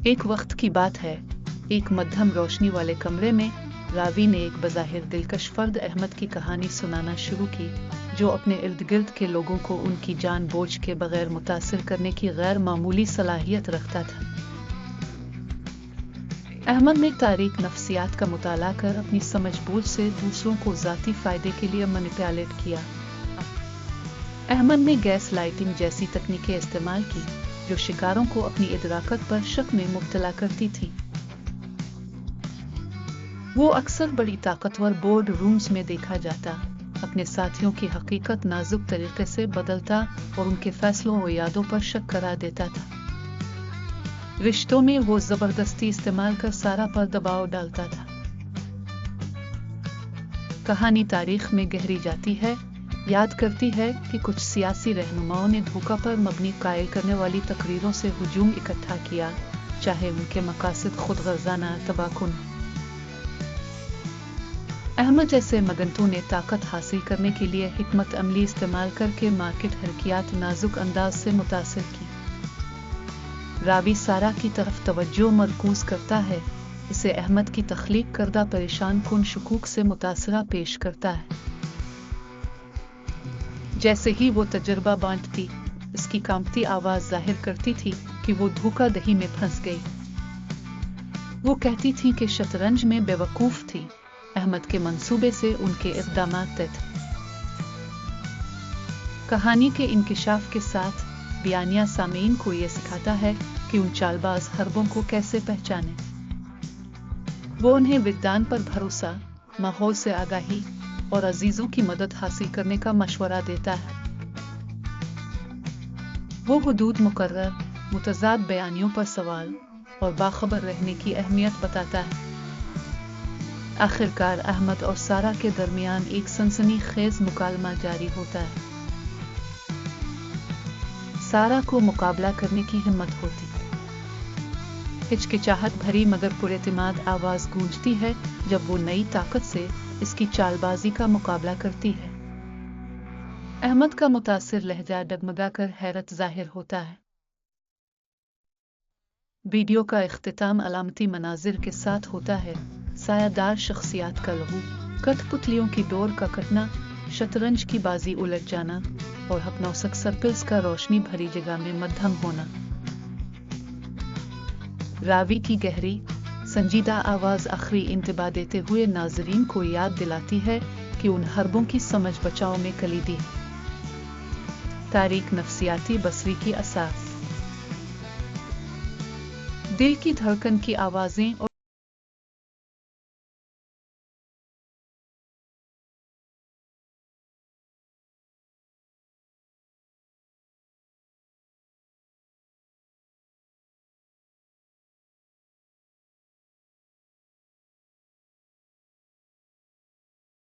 एक वक्त की बात है, एक मध्यम रोशनी वाले कमरे में रावी ने एक बज़ाहिर दिलकश फर्द अहमद की कहानी सुनाना शुरू की, जो अपने इर्द गिर्द के लोगों को उनकी जान बोझ के बगैर मुतासिर करने की गैर मामूली सलाहियत रखता था। अहमद ने तारीख नफ्सियात का मुताला कर अपनी समझ बूझ से दूसरों को ज़ाती फ़ायदे के लिए मैनिपुलेट किया। अहमद ने गैस लाइटिंग जैसी तकनीकें इस्तेमाल की, जो शिकारों को अपनी इदराकत पर शक में मुब्तला करती थी। वो अक्सर बड़ी ताकतवर बोर्ड रूम्स में देखा जाता, अपने साथियों की हकीकत नाजुक तरीके से बदलता और उनके फैसलों और यादों पर शक करा देता था। रिश्तों में वो जबरदस्ती इस्तेमाल कर सारा पर दबाव डालता था। कहानी तारीख में गहरी जाती है, याद करती है कि कुछ सियासी रहनुमाओं ने धोखा पर मबनी कायल करने वाली तकरीरों से हुजूम इकट्ठा किया, चाहे उनके मकासद खुदगर्ज़ाना तबाकुन। अहमद जैसे मगंतों ने ताकत हासिल करने के लिए हिकमत अमली इस्तेमाल करके मार्केट हरकियात नाजुक अंदाज से मुतासिर की। रावी सारा की तरफ तवज्जो मरकूज करता है, इसे अहमद की तख्लीक करदा परेशान कुन शुकूक से मुतासरा पेश करता है। जैसे ही वो तजर्बा बांटती, इसकी कांपती आवाज जाहिर करती थी कि वो धोखा दही में फंस गई। वो कहती थी कि शतरंज में बेवकूफ थी, अहमद के मंसूबे से उनके इक़दामात तय थे। कहानी के इंकिशाफ के साथ बयानिया सामीन को ये सिखाता है कि उन चालबाज हरबों को कैसे पहचाने। वो उन्हें विज्ञान पर भरोसा, माहौल से आगाही और अजीजों की मदद हासिल करने का मशवरा देता है। वो हुदूद मुकर्रर, मुतज़ाद बयानियों पर सवाल और बाखबर रहने की अहमियत बताता है। आखिरकार अहमद और सारा के दरमियान एक सनसनीखेज मुकालमा जारी होता है। सारा को मुकाबला करने की हिम्मत होती, हिचकिचाहट भरी मगर पुरएतिमाद आवाज गूंजती है जब वो नई ताकत से इसकी चालबाजी का मुकाबला करती है। अहमद का मुतासिर लहजा डगमगाकर हैरत जाहिर होता है। वीडियो का इख्तिताम अलामती मनाजिर के साथ होता है, सायादार शख्सियात का लहू, कठपुतलियों की डोर का कटना, शतरंज की बाजी उलट जाना और हपनौसक सर्कल्स का रोशनी भरी जगह में मध्यम होना। रावी की गहरी, संजीदा आवाज आखिरी इंतबा देते हुए नाजरीन को याद दिलाती है कि उन हरबों की समझ बचाव में कलीदी है। तारीख नफ्सियाती बसरी की असास, दिल की धड़कन की आवाजें और